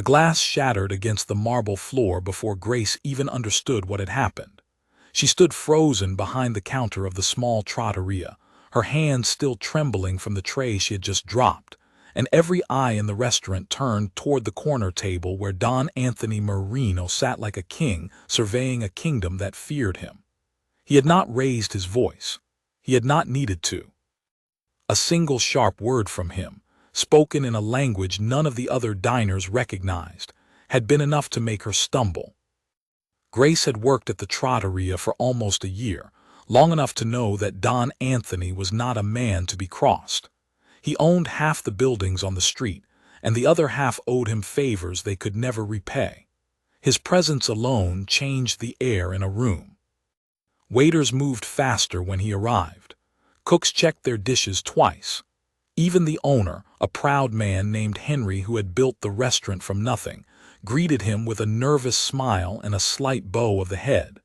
The glass shattered against the marble floor before Grace even understood what had happened. She stood frozen behind the counter of the small trattoria, her hands still trembling from the tray she had just dropped, and every eye in the restaurant turned toward the corner table where Don Anthony Marino sat like a king surveying a kingdom that feared him. He had not raised his voice. He had not needed to. A single sharp word from him, spoken in a language none of the other diners recognized, had been enough to make her stumble. Grace had worked at the trattoria for almost a year, long enough to know that Don Anthony was not a man to be crossed. He owned half the buildings on the street, and the other half owed him favors they could never repay. His presence alone changed the air in a room. Waiters moved faster when he arrived. Cooks checked their dishes twice. Even the owner, a proud man named Henry who had built the restaurant from nothing, greeted him with a nervous smile and a slight bow of the head.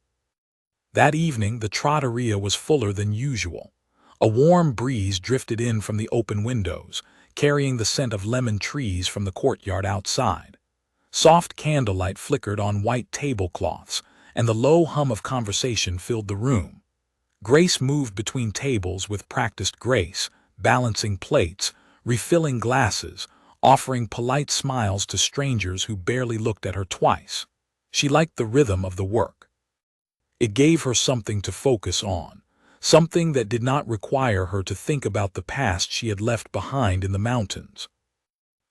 That evening the trattoria was fuller than usual. A warm breeze drifted in from the open windows, carrying the scent of lemon trees from the courtyard outside. Soft candlelight flickered on white tablecloths, and the low hum of conversation filled the room. Grace moved between tables with practiced grace, balancing plates, refilling glasses, offering polite smiles to strangers who barely looked at her twice. She liked the rhythm of the work. It gave her something to focus on, something that did not require her to think about the past she had left behind in the mountains.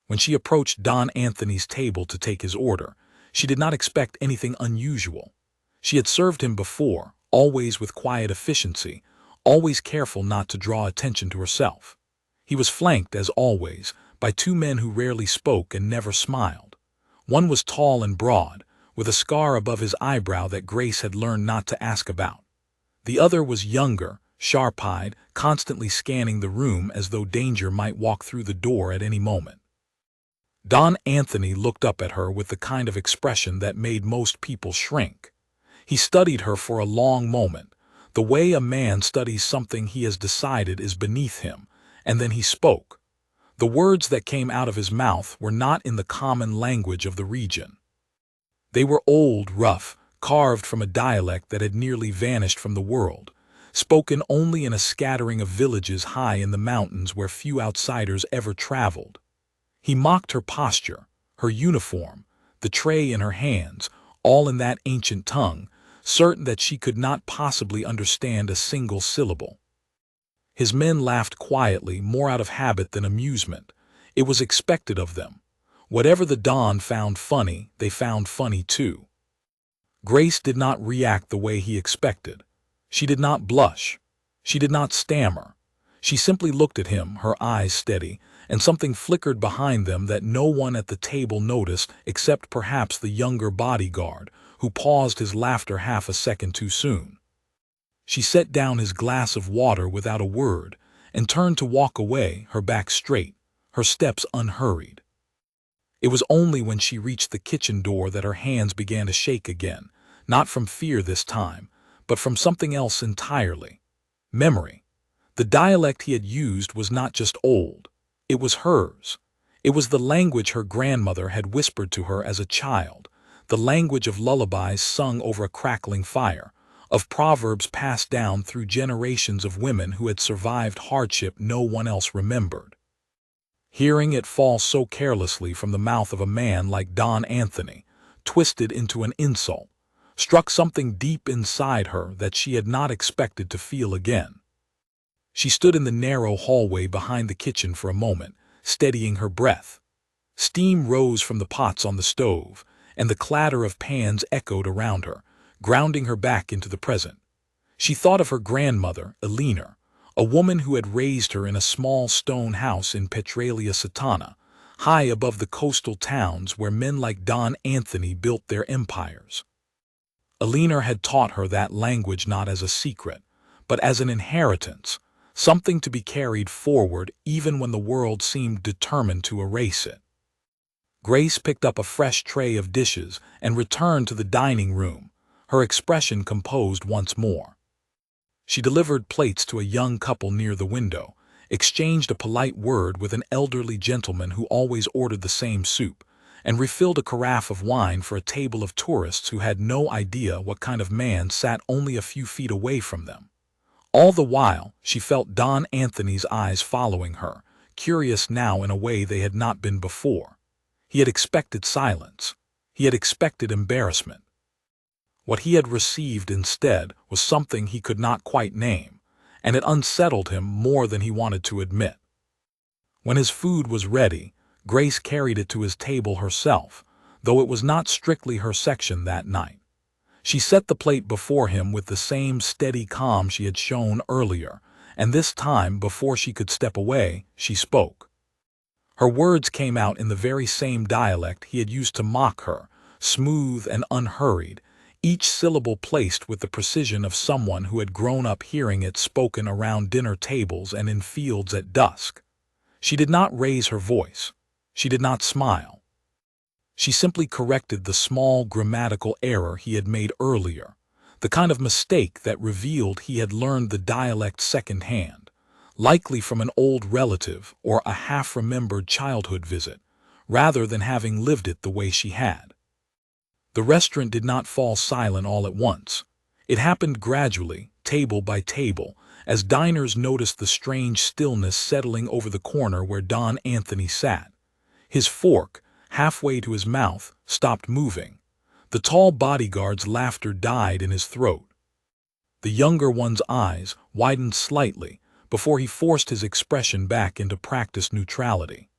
When she approached Don Anthony's table to take his order, she did not expect anything unusual. She had served him before, always with quiet efficiency, always careful not to draw attention to herself. He was flanked, as always, by two men who rarely spoke and never smiled. One was tall and broad, with a scar above his eyebrow that Grace had learned not to ask about. The other was younger, sharp-eyed, constantly scanning the room as though danger might walk through the door at any moment. Don Anthony looked up at her with the kind of expression that made most people shrink. He studied her for a long moment, the way a man studies something he has decided is beneath him, and then he spoke. The words that came out of his mouth were not in the common language of the region. They were old, rough, carved from a dialect that had nearly vanished from the world, spoken only in a scattering of villages high in the mountains where few outsiders ever traveled. He mocked her posture, her uniform, the tray in her hands, all in that ancient tongue, certain that she could not possibly understand a single syllable. His men laughed quietly, more out of habit than amusement. It was expected of them. Whatever the Don found funny, they found funny too. Grace did not react the way he expected. She did not blush. She did not stammer. She simply looked at him, her eyes steady, and something flickered behind them that no one at the table noticed except perhaps the younger bodyguard, who paused his laughter half a second too soon. She set down his glass of water without a word and turned to walk away, her back straight, her steps unhurried. It was only when she reached the kitchen door that her hands began to shake again, not from fear this time, but from something else entirely. Memory. The dialect he had used was not just old. It was hers. It was the language her grandmother had whispered to her as a child, the language of lullabies sung over a crackling fire, of proverbs passed down through generations of women who had survived hardship no one else remembered. Hearing it fall so carelessly from the mouth of a man like Don Anthony, twisted into an insult, struck something deep inside her that she had not expected to feel again. She stood in the narrow hallway behind the kitchen for a moment, steadying her breath. Steam rose from the pots on the stove, and the clatter of pans echoed around her, grounding her back into the present. She thought of her grandmother, Elena, a woman who had raised her in a small stone house in Petralia Satana, high above the coastal towns where men like Don Anthony built their empires. Elena had taught her that language not as a secret, but as an inheritance, something to be carried forward even when the world seemed determined to erase it. Grace picked up a fresh tray of dishes and returned to the dining room, her expression composed once more. She delivered plates to a young couple near the window, exchanged a polite word with an elderly gentleman who always ordered the same soup, and refilled a carafe of wine for a table of tourists who had no idea what kind of man sat only a few feet away from them. All the while, she felt Don Anthony's eyes following her, curious now in a way they had not been before. He had expected silence. He had expected embarrassment. What he had received instead was something he could not quite name, and it unsettled him more than he wanted to admit. When his food was ready, Grace carried it to his table herself, though it was not strictly her section that night. She set the plate before him with the same steady calm she had shown earlier, and this time, before she could step away, she spoke. Her words came out in the very same dialect he had used to mock her, smooth and unhurried, each syllable placed with the precision of someone who had grown up hearing it spoken around dinner tables and in fields at dusk. She did not raise her voice. She did not smile. She simply corrected the small grammatical error he had made earlier, the kind of mistake that revealed he had learned the dialect secondhand, likely from an old relative or a half-remembered childhood visit, rather than having lived it the way she had. The restaurant did not fall silent all at once. It happened gradually, table by table, as diners noticed the strange stillness settling over the corner where Don Anthony sat. His fork, halfway to his mouth, stopped moving. The tall bodyguard's laughter died in his throat. The younger one's eyes widened slightly before he forced his expression back into practiced neutrality.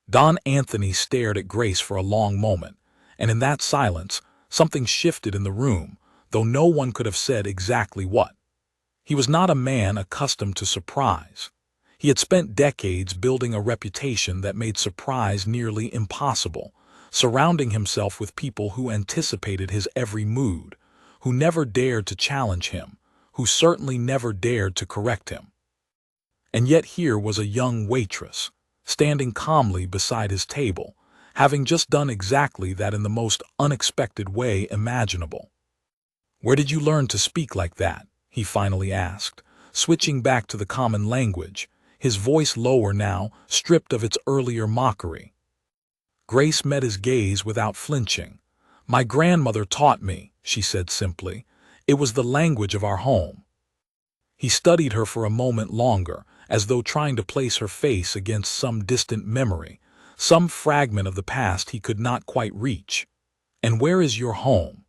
Don Anthony stared at Grace for a long moment, and in that silence, something shifted in the room, though no one could have said exactly what. He was not a man accustomed to surprise. He had spent decades building a reputation that made surprise nearly impossible, surrounding himself with people who anticipated his every mood, who never dared to challenge him, who certainly never dared to correct him. And yet here was a young waitress, standing calmly beside his table, having just done exactly that in the most unexpected way imaginable. "Where did you learn to speak like that?" he finally asked, switching back to the common language, his voice lower now, stripped of its earlier mockery. Grace met his gaze without flinching. "My grandmother taught me," she said simply. "It was the language of our home." He studied her for a moment longer, as though trying to place her face against some distant memory, some fragment of the past he could not quite reach. "And where is your home?"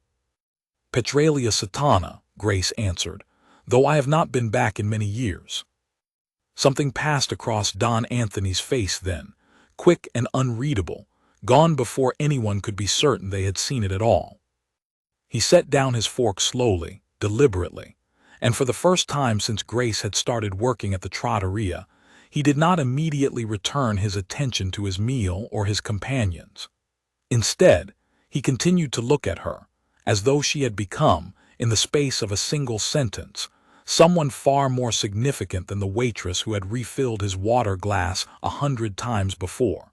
"Petralia Satana," Grace answered, "though I have not been back in many years." Something passed across Don Anthony's face then, quick and unreadable, gone before anyone could be certain they had seen it at all. He set down his fork slowly, deliberately, and for the first time since Grace had started working at the trattoria, he did not immediately return his attention to his meal or his companions. Instead, he continued to look at her, as though she had become, in the space of a single sentence, someone far more significant than the waitress who had refilled his water glass 100 times before.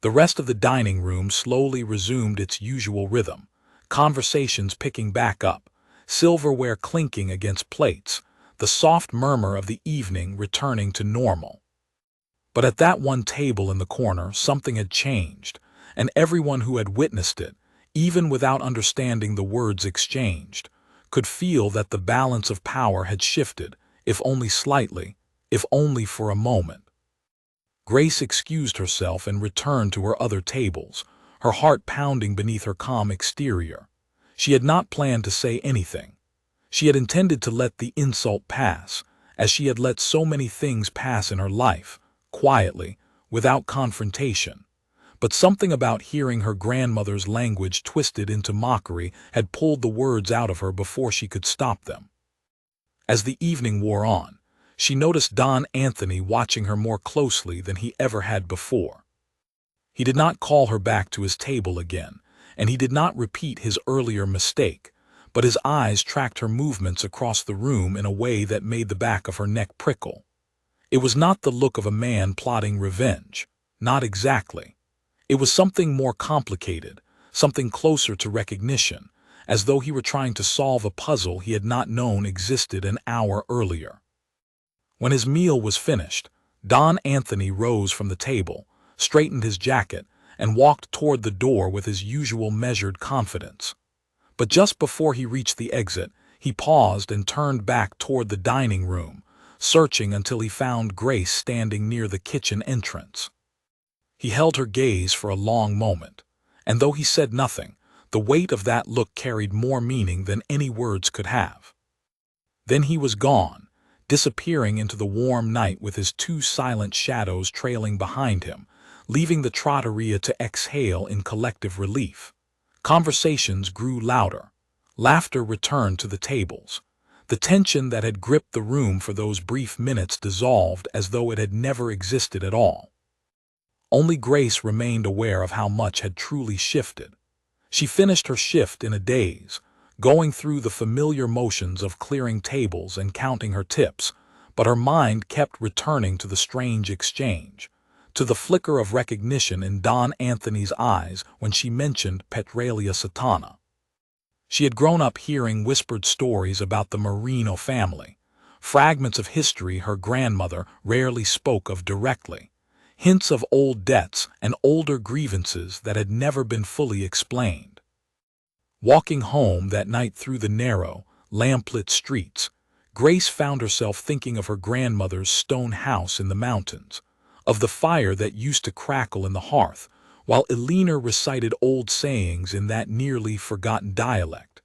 The rest of the dining room slowly resumed its usual rhythm, conversations picking back up, silverware clinking against plates, the soft murmur of the evening returning to normal. But at that one table in the corner, something had changed, and everyone who had witnessed it, even without understanding the words exchanged, could feel that the balance of power had shifted, if only slightly, if only for a moment. Grace excused herself and returned to her other tables, her heart pounding beneath her calm exterior. She had not planned to say anything. She had intended to let the insult pass, as she had let so many things pass in her life, quietly, without confrontation. But something about hearing her grandmother's language twisted into mockery had pulled the words out of her before she could stop them. As the evening wore on, she noticed Don Anthony watching her more closely than he ever had before. He did not call her back to his table again, and he did not repeat his earlier mistake, but his eyes tracked her movements across the room in a way that made the back of her neck prickle. It was not the look of a man plotting revenge, not exactly. It was something more complicated, something closer to recognition, as though he were trying to solve a puzzle he had not known existed an hour earlier. When his meal was finished, Don Anthony rose from the table, straightened his jacket, and walked toward the door with his usual measured confidence. But just before he reached the exit, he paused and turned back toward the dining room, searching until he found Grace standing near the kitchen entrance. He held her gaze for a long moment, and though he said nothing, the weight of that look carried more meaning than any words could have. Then he was gone, disappearing into the warm night with his two silent shadows trailing behind him, leaving the trattoria to exhale in collective relief. Conversations grew louder. Laughter returned to the tables. The tension that had gripped the room for those brief minutes dissolved as though it had never existed at all. Only Grace remained aware of how much had truly shifted. She finished her shift in a daze, going through the familiar motions of clearing tables and counting her tips, but her mind kept returning to the strange exchange, to the flicker of recognition in Don Anthony's eyes when she mentioned Petralia Satana. She had grown up hearing whispered stories about the Marino family, fragments of history her grandmother rarely spoke of directly, hints of old debts and older grievances that had never been fully explained. Walking home that night through the narrow, lamplit streets, Grace found herself thinking of her grandmother's stone house in the mountains, of the fire that used to crackle in the hearth, while Elena recited old sayings in that nearly forgotten dialect.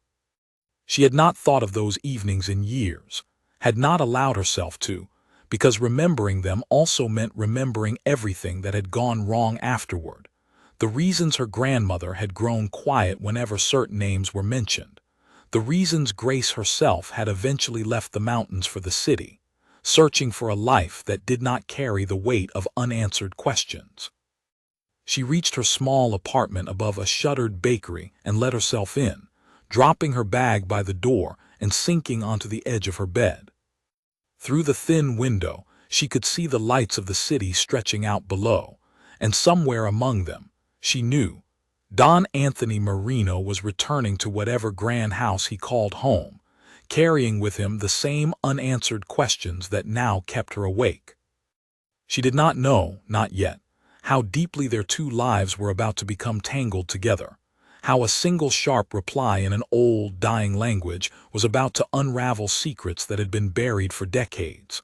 She had not thought of those evenings in years, had not allowed herself to, because remembering them also meant remembering everything that had gone wrong afterward, the reasons her grandmother had grown quiet whenever certain names were mentioned, the reasons Grace herself had eventually left the mountains for the city, searching for a life that did not carry the weight of unanswered questions. She reached her small apartment above a shuttered bakery and let herself in, dropping her bag by the door and sinking onto the edge of her bed. Through the thin window, she could see the lights of the city stretching out below, and somewhere among them, she knew, Don Anthony Marino was returning to whatever grand house he called home, carrying with him the same unanswered questions that now kept her awake. She did not know, not yet, how deeply their two lives were about to become tangled together, how a single sharp reply in an old, dying language was about to unravel secrets that had been buried for decades.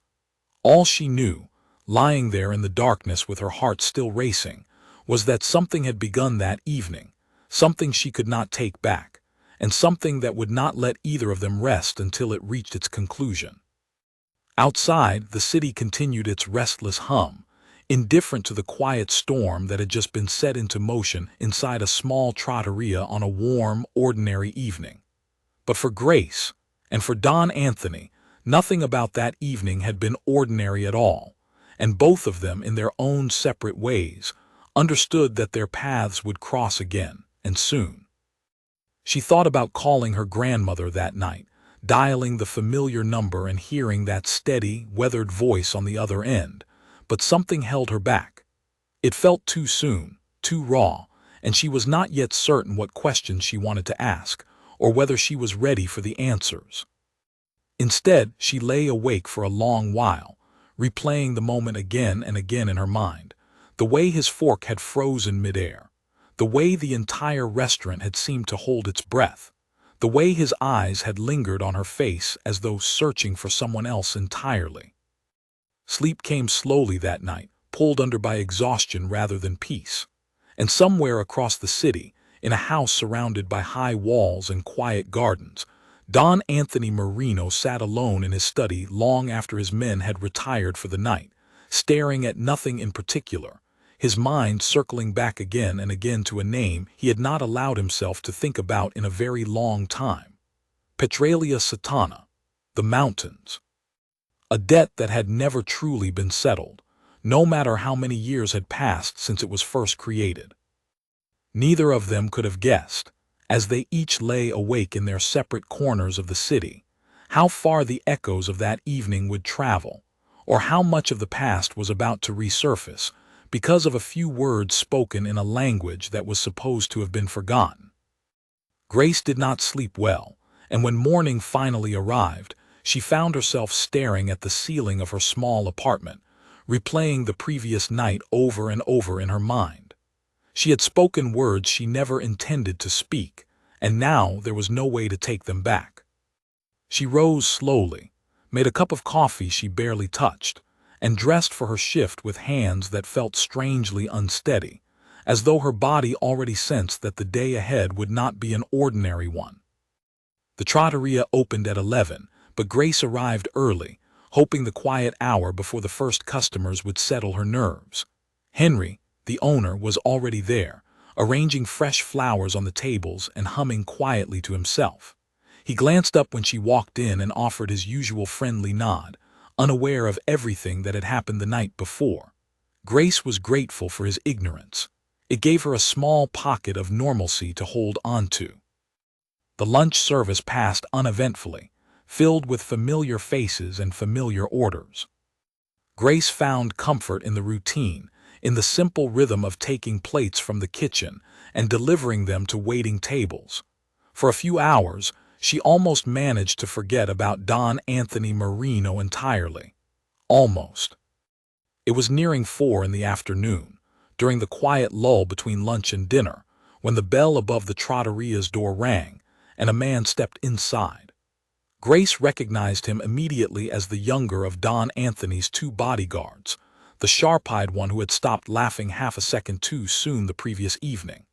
All she knew, lying there in the darkness with her heart still racing, was that something had begun that evening, something she could not take back, and something that would not let either of them rest until it reached its conclusion. Outside, the city continued its restless hum, indifferent to the quiet storm that had just been set into motion inside a small trattoria on a warm, ordinary evening. But for Grace, and for Don Anthony, nothing about that evening had been ordinary at all, and both of them, in their own separate ways, understood that their paths would cross again, and soon. She thought about calling her grandmother that night, dialing the familiar number and hearing that steady, weathered voice on the other end, but something held her back. It felt too soon, too raw, and she was not yet certain what questions she wanted to ask, or whether she was ready for the answers. Instead, she lay awake for a long while, replaying the moment again and again in her mind, the way his fork had frozen midair, the way the entire restaurant had seemed to hold its breath, the way his eyes had lingered on her face as though searching for someone else entirely. Sleep came slowly that night, pulled under by exhaustion rather than peace, and somewhere across the city, in a house surrounded by high walls and quiet gardens, Don Anthony Marino sat alone in his study long after his men had retired for the night, staring at nothing in particular, his mind circling back again and again to a name he had not allowed himself to think about in a very long time. Petralia Satana, the mountains. A debt that had never truly been settled, no matter how many years had passed since it was first created. Neither of them could have guessed, as they each lay awake in their separate corners of the city, how far the echoes of that evening would travel, or how much of the past was about to resurface because of a few words spoken in a language that was supposed to have been forgotten. Grace did not sleep well, and when morning finally arrived, she found herself staring at the ceiling of her small apartment, replaying the previous night over and over in her mind. She had spoken words she never intended to speak, and now there was no way to take them back. She rose slowly, made a cup of coffee she barely touched, and dressed for her shift with hands that felt strangely unsteady, as though her body already sensed that the day ahead would not be an ordinary one. The trattoria opened at 11, but Grace arrived early, hoping the quiet hour before the first customers would settle her nerves. Henry, the owner, was already there, arranging fresh flowers on the tables and humming quietly to himself. He glanced up when she walked in and offered his usual friendly nod, unaware of everything that had happened the night before. Grace was grateful for his ignorance. It gave her a small pocket of normalcy to hold on to. The lunch service passed uneventfully, filled with familiar faces and familiar orders. Grace found comfort in the routine, in the simple rhythm of taking plates from the kitchen and delivering them to waiting tables. For a few hours, she almost managed to forget about Don Anthony Marino entirely. Almost. It was nearing 4 in the afternoon, during the quiet lull between lunch and dinner, when the bell above the trattoria's door rang, and a man stepped inside. Grace recognized him immediately as the younger of Don Anthony's 2 bodyguards, the sharp-eyed one who had stopped laughing half a second too soon the previous evening.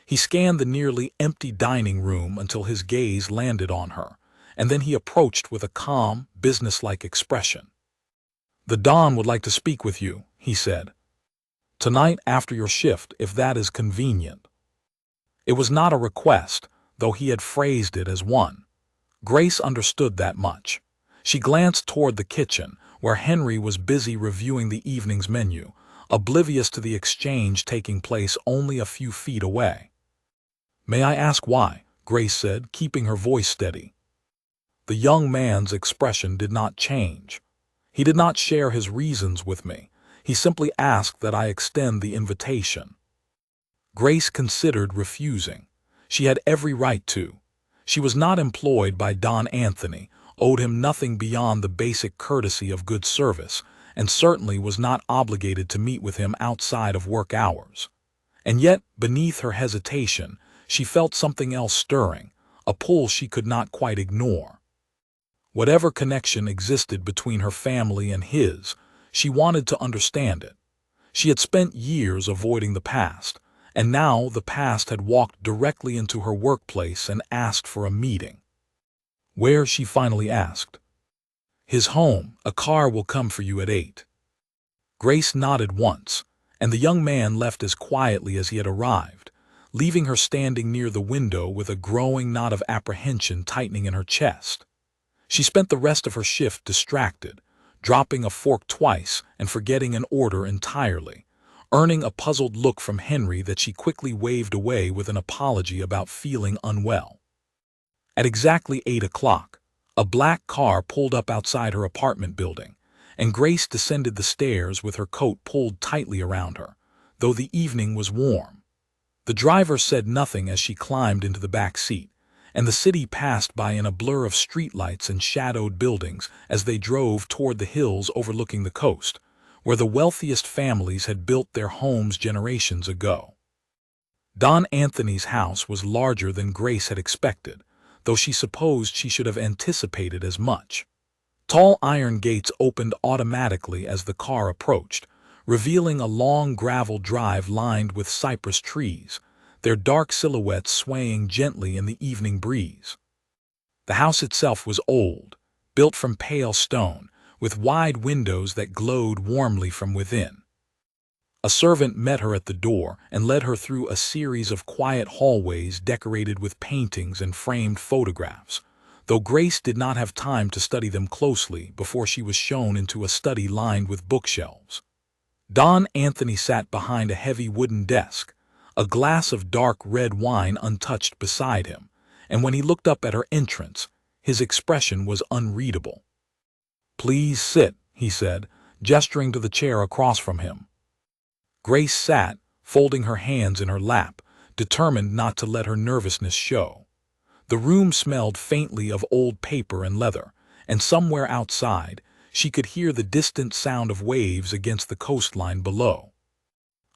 He scanned the nearly empty dining room until his gaze landed on her, and then he approached with a calm, businesslike expression. "The Don would like to speak with you," he said. "Tonight after your shift, if that is convenient." It was not a request, though he had phrased it as one. Grace understood that much. She glanced toward the kitchen, where Henry was busy reviewing the evening's menu, oblivious to the exchange taking place only a few feet away. "May I ask why?" Grace said, keeping her voice steady. The young man's expression did not change. He did not share his reasons with me. He simply asked that I extend the invitation. Grace considered refusing. She had every right to. She was not employed by Don Anthony, owed him nothing beyond the basic courtesy of good service, and certainly was not obligated to meet with him outside of work hours. And yet, beneath her hesitation, she felt something else stirring, a pull she could not quite ignore. Whatever connection existed between her family and his, she wanted to understand it. She had spent years avoiding the past, and now the past had walked directly into her workplace and asked for a meeting. "Where?" she finally asked. "His home. A car will come for you at 8. Grace nodded once, and the young man left as quietly as he had arrived, leaving her standing near the window with a growing knot of apprehension tightening in her chest. She spent the rest of her shift distracted, dropping a fork twice and forgetting an order entirely, earning a puzzled look from Henry that she quickly waved away with an apology about feeling unwell. At exactly 8 o'clock, a black car pulled up outside her apartment building, and Grace descended the stairs with her coat pulled tightly around her, though the evening was warm. The driver said nothing as she climbed into the back seat, and the city passed by in a blur of streetlights and shadowed buildings as they drove toward the hills overlooking the coast, where the wealthiest families had built their homes generations ago. Don Anthony's house was larger than Grace had expected, though she supposed she should have anticipated as much. Tall iron gates opened automatically as the car approached, revealing a long gravel drive lined with cypress trees, their dark silhouettes swaying gently in the evening breeze. The house itself was old, built from pale stone, with wide windows that glowed warmly from within. A servant met her at the door and led her through a series of quiet hallways decorated with paintings and framed photographs, though Grace did not have time to study them closely before she was shown into a study lined with bookshelves. Don Anthony sat behind a heavy wooden desk, a glass of dark red wine untouched beside him, and when he looked up at her entrance, his expression was unreadable. "Please sit," he said, gesturing to the chair across from him. Grace sat, folding her hands in her lap, determined not to let her nervousness show. The room smelled faintly of old paper and leather, and somewhere outside, she could hear the distant sound of waves against the coastline below.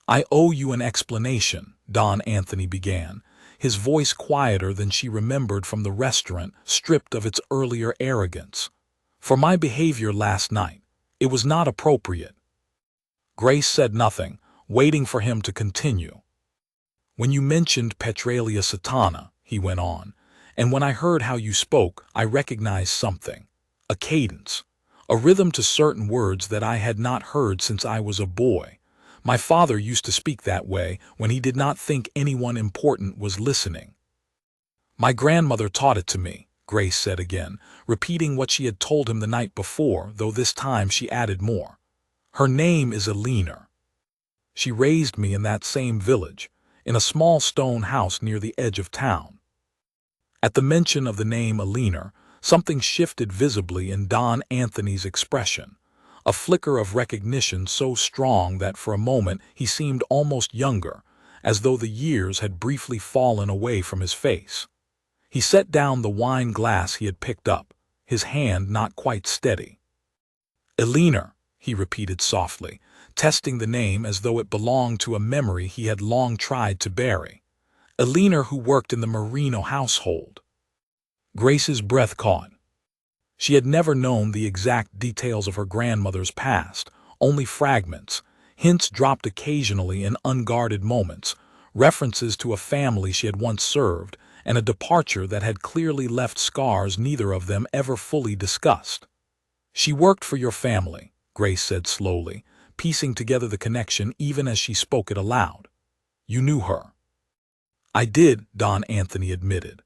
"I owe you an explanation," Don Anthony began, his voice quieter than she remembered from the restaurant, stripped of its earlier arrogance. "For my behavior last night, it was not appropriate." Grace said nothing, waiting for him to continue. "When you mentioned Petralia Satana," he went on, "and when I heard how you spoke, I recognized something. A cadence. A rhythm to certain words that I had not heard since I was a boy. My father used to speak that way when he did not think anyone important was listening." "My grandmother taught it to me," Grace said again, repeating what she had told him the night before, though this time she added more. "Her name is Alina. She raised me in that same village, in a small stone house near the edge of town." At the mention of the name Alina, something shifted visibly in Don Anthony's expression, a flicker of recognition so strong that for a moment he seemed almost younger, as though the years had briefly fallen away from his face. He set down the wine glass he had picked up, his hand not quite steady. "Alina," he repeated softly, testing the name as though it belonged to a memory he had long tried to bury. "Alina, who worked in the Marino household." Grace's breath caught. She had never known the exact details of her grandmother's past, only fragments, hints dropped occasionally in unguarded moments, references to a family she had once served, and a departure that had clearly left scars neither of them ever fully discussed. "She worked for your family," Grace said slowly, piecing together the connection even as she spoke it aloud. "You knew her." "I did," Don Anthony admitted.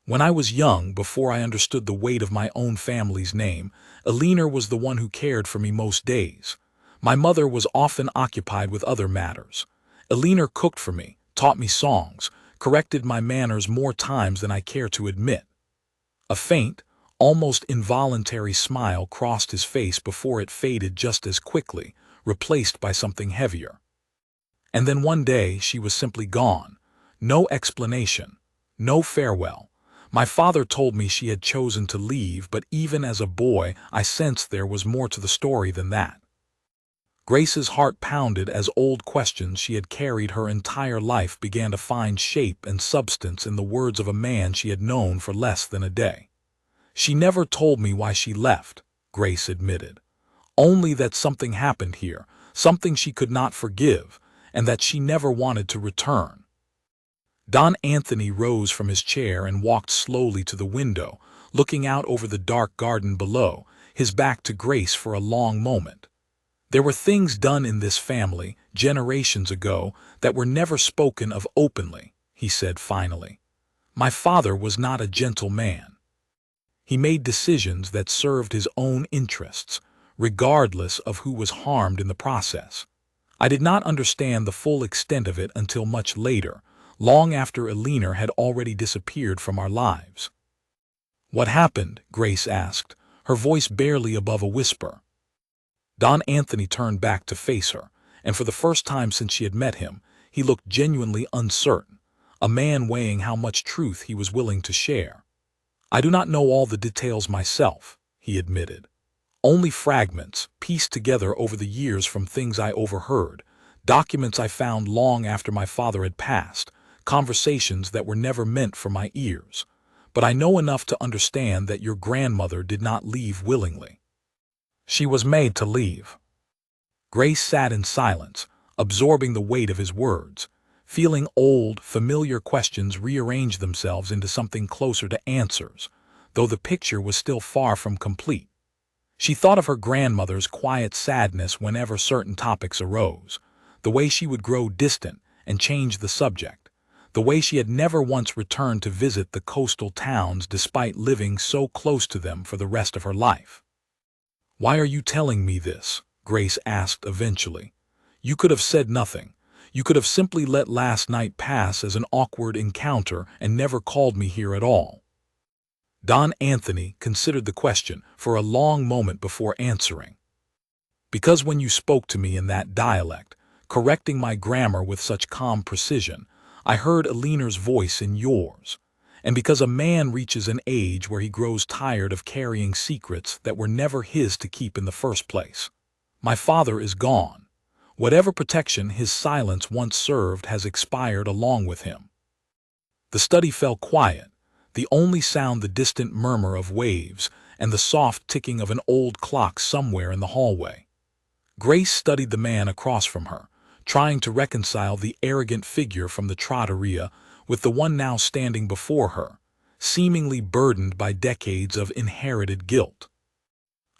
"When I was young, before I understood the weight of my own family's name, Alina was the one who cared for me most days. My mother was often occupied with other matters. Alina cooked for me, taught me songs, corrected my manners more times than I care to admit." A faint, almost involuntary smile crossed his face before it faded just as quickly, replaced by something heavier. "And then one day she was simply gone. No explanation, no farewell. My father told me she had chosen to leave, but even as a boy I sensed there was more to the story than that." Grace's heart pounded as old questions she had carried her entire life began to find shape and substance in the words of a man she had known for less than a day. "She never told me why she left," Grace admitted. "Only that something happened here, something she could not forgive, and that she never wanted to return." Don Anthony rose from his chair and walked slowly to the window, looking out over the dark garden below, his back to Grace for a long moment. "There were things done in this family, generations ago, that were never spoken of openly," he said finally. "My father was not a gentle man. He made decisions that served his own interests, regardless of who was harmed in the process. I did not understand the full extent of it until much later, long after Alina had already disappeared from our lives." "What happened?" Grace asked, her voice barely above a whisper. Don Anthony turned back to face her, and for the first time since she had met him, he looked genuinely uncertain, a man weighing how much truth he was willing to share. "I do not know all the details myself," he admitted. "Only fragments, pieced together over the years from things I overheard, documents I found long after my father had passed, conversations that were never meant for my ears. But I know enough to understand that your grandmother did not leave willingly. She was made to leave." Grace sat in silence, absorbing the weight of his words, feeling old, familiar questions rearrange themselves into something closer to answers, though the picture was still far from complete. She thought of her grandmother's quiet sadness whenever certain topics arose, the way she would grow distant and change the subject, the way she had never once returned to visit the coastal towns despite living so close to them for the rest of her life. "Why are you telling me this?" Grace asked eventually. "You could have said nothing. You could have simply let last night pass as an awkward encounter and never called me here at all." Don Anthony considered the question for a long moment before answering. "Because when you spoke to me in that dialect, correcting my grammar with such calm precision, I heard Alina's voice in yours. And because a man reaches an age where he grows tired of carrying secrets that were never his to keep in the first place. My father is gone. Whatever protection his silence once served has expired along with him. The study fell quiet, the only sound the distant murmur of waves and the soft ticking of an old clock somewhere in the hallway. Grace studied the man across from her, trying to reconcile the arrogant figure from the trattoria with the one now standing before her, seemingly burdened by decades of inherited guilt.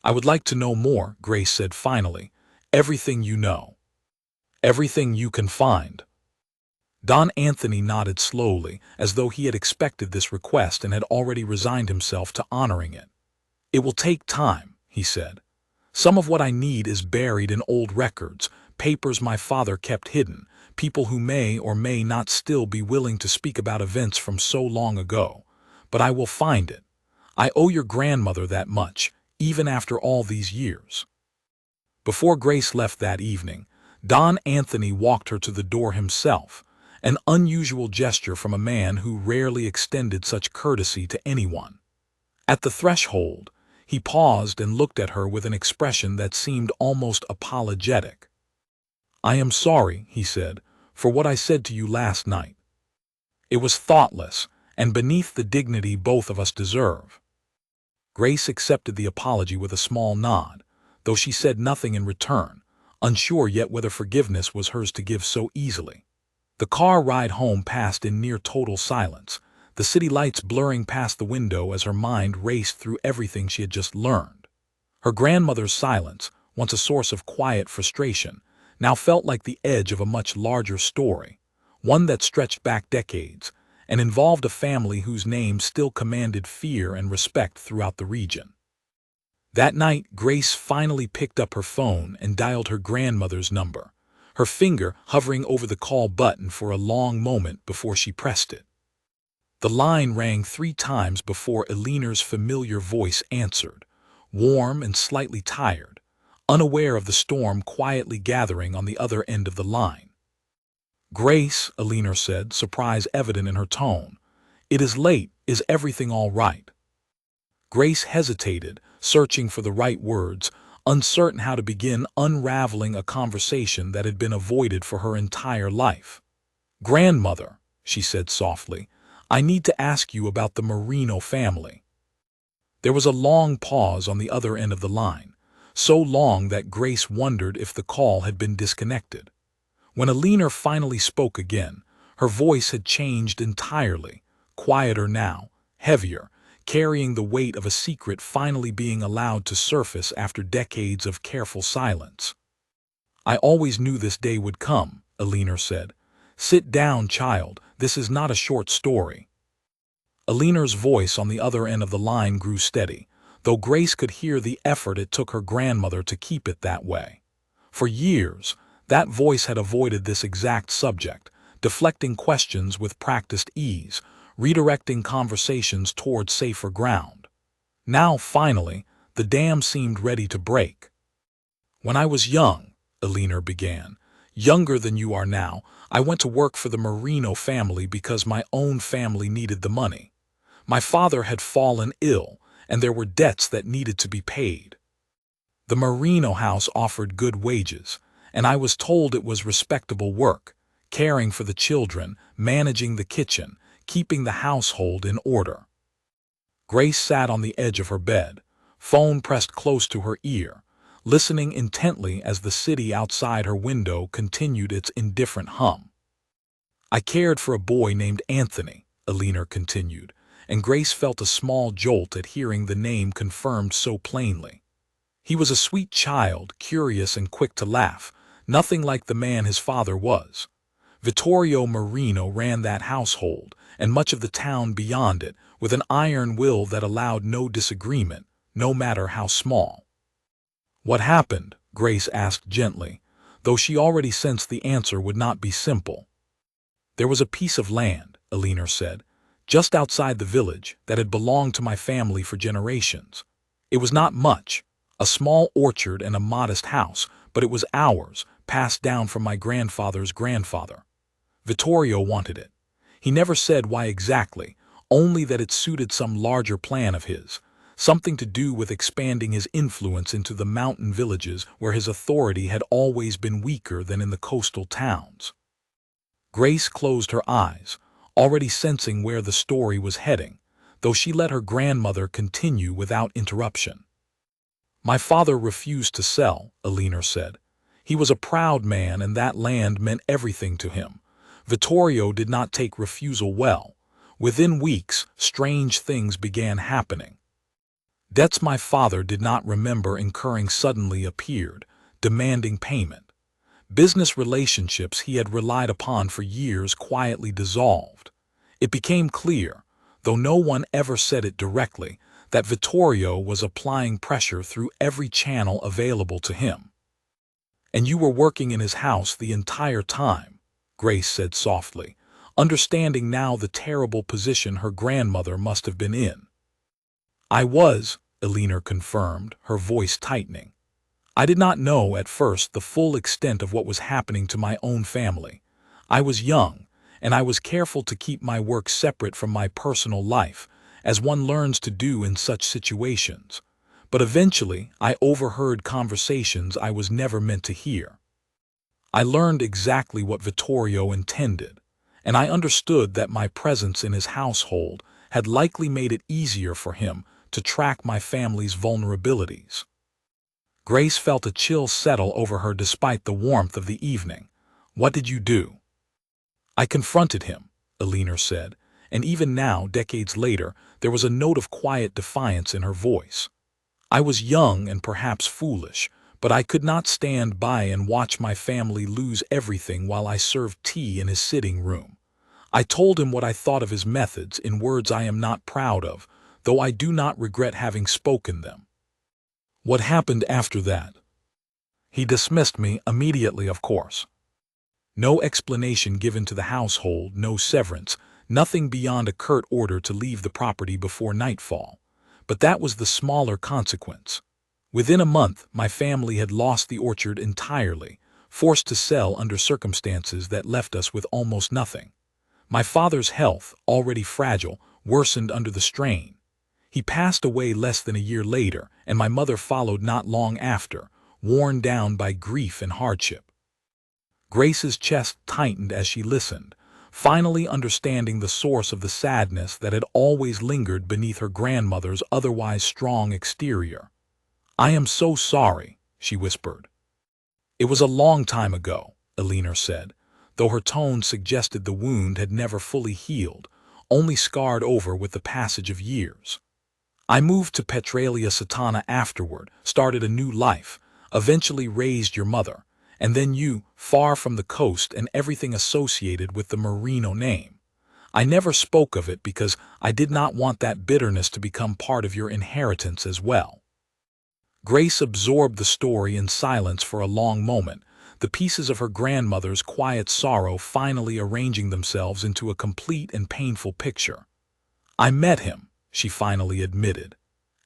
"I would like to know more," Grace said finally. "Everything you know. Everything you can find." Don Anthony nodded slowly, as though he had expected this request and had already resigned himself to honoring it. "It will take time," he said. "Some of what I need is buried in old records, papers my father kept hidden, people who may or may not still be willing to speak about events from so long ago. But I will find it. I owe your grandmother that much, even after all these years." Before Grace left that evening, Don Anthony walked her to the door himself, an unusual gesture from a man who rarely extended such courtesy to anyone. At the threshold, he paused and looked at her with an expression that seemed almost apologetic. "I am sorry," he said, "for what I said to you last night. It was thoughtless and beneath the dignity both of us deserve." Grace accepted the apology with a small nod, though she said nothing in return, unsure yet whether forgiveness was hers to give so easily. The car ride home passed in near total silence, the city lights blurring past the window as her mind raced through everything she had just learned. Her grandmother's silence, once a source of quiet frustration, now felt like the edge of a much larger story, one that stretched back decades and involved a family whose name still commanded fear and respect throughout the region. That night, Grace finally picked up her phone and dialed her grandmother's number, her finger hovering over the call button for a long moment before she pressed it. The line rang 3 times before Eleanor's familiar voice answered, warm and slightly tired, unaware of the storm quietly gathering on the other end of the line. "Grace," Eleanor said, surprise evident in her tone. "It is late. Is everything all right?" Grace hesitated, searching for the right words, uncertain how to begin unraveling a conversation that had been avoided for her entire life. "Grandmother," she said softly, "I need to ask you about the Marino family." There was a long pause on the other end of the line, so long that Grace wondered if the call had been disconnected. When Eleanor finally spoke again, her voice had changed entirely, quieter now, heavier, carrying the weight of a secret finally being allowed to surface after decades of careful silence. "I always knew this day would come," Eleanor said. "Sit down, child, this is not a short story." Eleanor's voice on the other end of the line grew steady, though Grace could hear the effort it took her grandmother to keep it that way. For years, that voice had avoided this exact subject, deflecting questions with practiced ease, redirecting conversations toward safer ground. Now, finally, the dam seemed ready to break. "When I was young," Eleanor began, "younger than you are now, I went to work for the Marino family because my own family needed the money. My father had fallen ill, and there were debts that needed to be paid. The Marino house offered good wages, and I was told it was respectable work, caring for the children, managing the kitchen, keeping the household in order." Grace sat on the edge of her bed, phone pressed close to her ear, listening intently as the city outside her window continued its indifferent hum. "I cared for a boy named Anthony," Eleanor continued, and Grace felt a small jolt at hearing the name confirmed so plainly. "He was a sweet child, curious and quick to laugh, nothing like the man his father was. Vittorio Marino ran that household, and much of the town beyond it, with an iron will that allowed no disagreement, no matter how small." "What happened?" Grace asked gently, though she already sensed the answer would not be simple. "There was a piece of land," Eleanor said, "just outside the village that had belonged to my family for generations. It was not much, a small orchard and a modest house, but it was ours, passed down from my grandfather's grandfather. Vittorio wanted it. He never said why exactly, only that it suited some larger plan of his, something to do with expanding his influence into the mountain villages where his authority had always been weaker than in the coastal towns. Grace closed her eyes, already sensing where the story was heading, though she let her grandmother continue without interruption. My father refused to sell, Elinor said. He was a proud man and that land meant everything to him. Vittorio did not take refusal well. Within weeks, strange things began happening. Debts my father did not remember incurring suddenly appeared, demanding payment. Business relationships he had relied upon for years quietly dissolved. It became clear, though no one ever said it directly, that Vittorio was applying pressure through every channel available to him. "And you were working in his house the entire time," Grace said softly, understanding now the terrible position her grandmother must have been in. "I was," Elinor confirmed, her voice tightening. "I did not know at first the full extent of what was happening to my own family. I was young, and I was careful to keep my work separate from my personal life, as one learns to do in such situations. But eventually, I overheard conversations I was never meant to hear. I learned exactly what Vittorio intended, and I understood that my presence in his household had likely made it easier for him to track my family's vulnerabilities." Grace felt a chill settle over her despite the warmth of the evening. "What did you do?" "I confronted him," Elinor said, and even now, decades later, there was a note of quiet defiance in her voice. "I was young and perhaps foolish, but I could not stand by and watch my family lose everything while I served tea in his sitting room. I told him what I thought of his methods in words I am not proud of, though I do not regret having spoken them." "What happened after that?" "He dismissed me immediately, of course. No explanation given to the household, no severance, nothing beyond a curt order to leave the property before nightfall. But that was the smaller consequence. Within a month, my family had lost the orchard entirely, forced to sell under circumstances that left us with almost nothing. My father's health, already fragile, worsened under the strain. He passed away less than a year later, and my mother followed not long after, worn down by grief and hardship." Grace's chest tightened as she listened, finally understanding the source of the sadness that had always lingered beneath her grandmother's otherwise strong exterior. "I am so sorry," she whispered. "It was a long time ago," Elinor said, though her tone suggested the wound had never fully healed, only scarred over with the passage of years. "I moved to Petralia Satana afterward, started a new life, eventually raised your mother, and then you, far from the coast and everything associated with the Marino name. I never spoke of it because I did not want that bitterness to become part of your inheritance as well." Grace absorbed the story in silence for a long moment, the pieces of her grandmother's quiet sorrow finally arranging themselves into a complete and painful picture. "I met him," she finally admitted.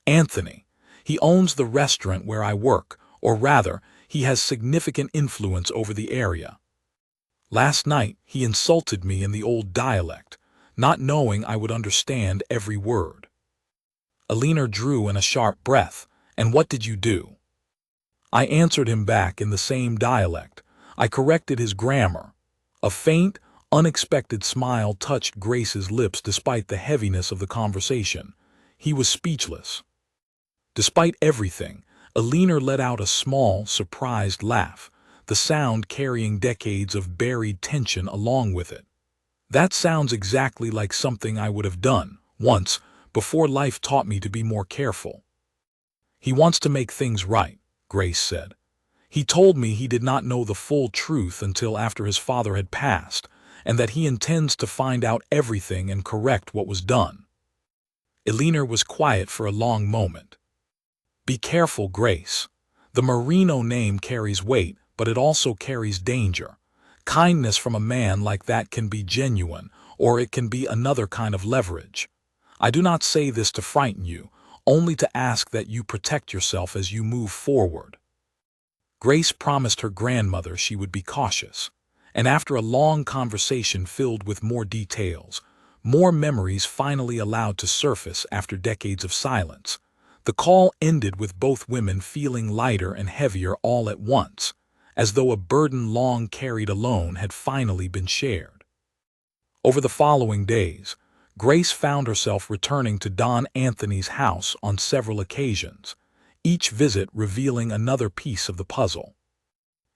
"Anthony. He owns the restaurant where I work, or rather, he has significant influence over the area. Last night, he insulted me in the old dialect, not knowing I would understand every word." Elinor drew in a sharp breath. "And what did you do?" "I answered him back in the same dialect. I corrected his grammar." A faint, unexpected smile touched Grace's lips despite the heaviness of the conversation. He was speechless. Despite everything, Elinor let out a small, surprised laugh, the sound carrying decades of buried tension along with it. "That sounds exactly like something I would have done, once, before life taught me to be more careful." "He wants to make things right," Grace said. "He told me he did not know the full truth until after his father had passed, and that he intends to find out everything and correct what was done." Elinor was quiet for a long moment. "Be careful, Grace. The Marino name carries weight, but it also carries danger. Kindness from a man like that can be genuine, or it can be another kind of leverage. I do not say this to frighten you, only to ask that you protect yourself as you move forward." Grace promised her grandmother she would be cautious, and after a long conversation filled with more details, more memories finally allowed to surface after decades of silence, The call ended with both women feeling lighter and heavier all at once, as though a burden long carried alone had finally been shared. Over the following days, Grace found herself returning to Don Anthony's house on several occasions, each visit revealing another piece of the puzzle.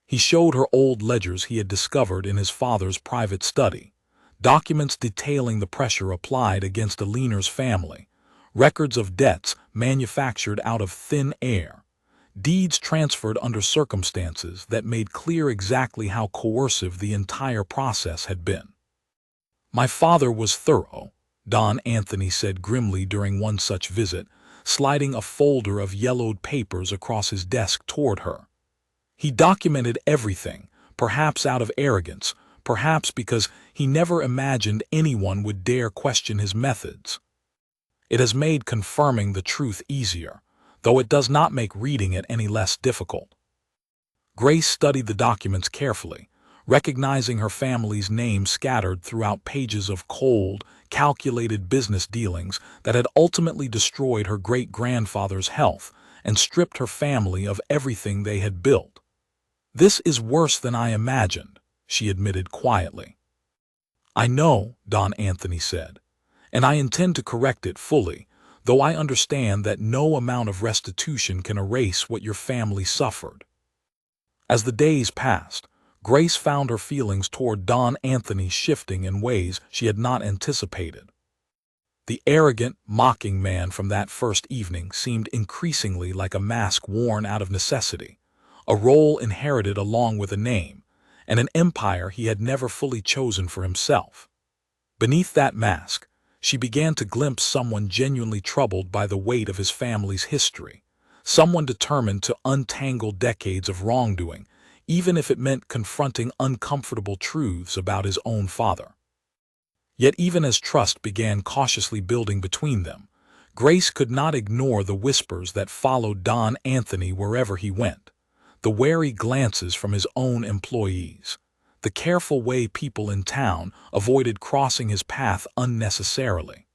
He showed her old ledgers he had discovered in his father's private study, documents detailing the pressure applied against Alina's family, records of debts manufactured out of thin air, deeds transferred under circumstances that made clear exactly how coercive the entire process had been. "My father was thorough," Don Anthony said grimly during one such visit, sliding a folder of yellowed papers across his desk toward her. "He documented everything, perhaps out of arrogance, perhaps because he never imagined anyone would dare question his methods. It has made confirming the truth easier, though it does not make reading it any less difficult." Grace studied the documents carefully, recognizing her family's name scattered throughout pages of cold, calculated business dealings that had ultimately destroyed her great-grandfather's health and stripped her family of everything they had built. "This is worse than I imagined," she admitted quietly. "I know," Don Anthony said, "and I intend to correct it fully, though I understand that no amount of restitution can erase what your family suffered." As the days passed, Grace found her feelings toward Don Anthony shifting in ways she had not anticipated. The arrogant, mocking man from that first evening seemed increasingly like a mask worn out of necessity, a role inherited along with a name, and an empire he had never fully chosen for himself. Beneath that mask, she began to glimpse someone genuinely troubled by the weight of his family's history, someone determined to untangle decades of wrongdoing, even if it meant confronting uncomfortable truths about his own father. Yet even as trust began cautiously building between them, Grace could not ignore the whispers that followed Don Anthony wherever he went, the wary glances from his own employees, the careful way people in town avoided crossing his path unnecessarily.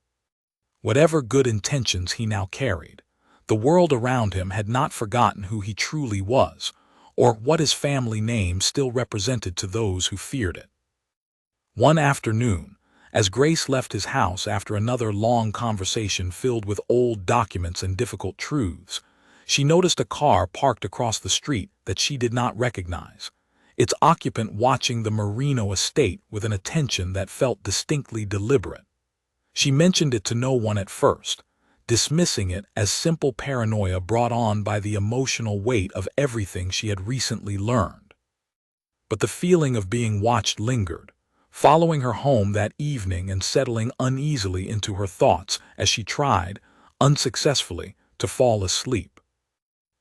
Whatever good intentions he now carried, the world around him had not forgotten who he truly was, or what his family name still represented to those who feared it. One afternoon, as Grace left his house after another long conversation filled with old documents and difficult truths, she noticed a car parked across the street that she did not recognize, its occupant watching the Marino estate with an attention that felt distinctly deliberate. She mentioned it to no one at first, dismissing it as simple paranoia brought on by the emotional weight of everything she had recently learned. But the feeling of being watched lingered, following her home that evening and settling uneasily into her thoughts as she tried, unsuccessfully, to fall asleep.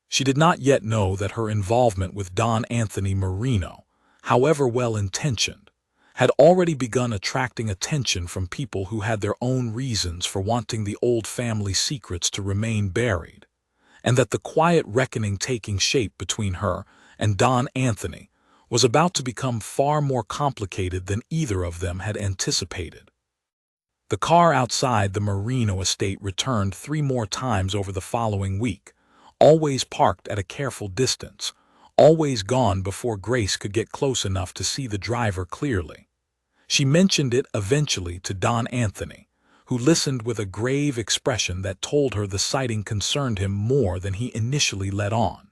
She did not yet know that her involvement with Don Anthony Marino, however well-intentioned, had already begun attracting attention from people who had their own reasons for wanting the old family secrets to remain buried, and that the quiet reckoning taking shape between her and Don Anthony was about to become far more complicated than either of them had anticipated. The car outside the Marino estate returned 3 more times over the following week, always parked at a careful distance, always gone before Grace could get close enough to see the driver clearly. She mentioned it eventually to Don Anthony, who listened with a grave expression that told her the sighting concerned him more than he initially let on.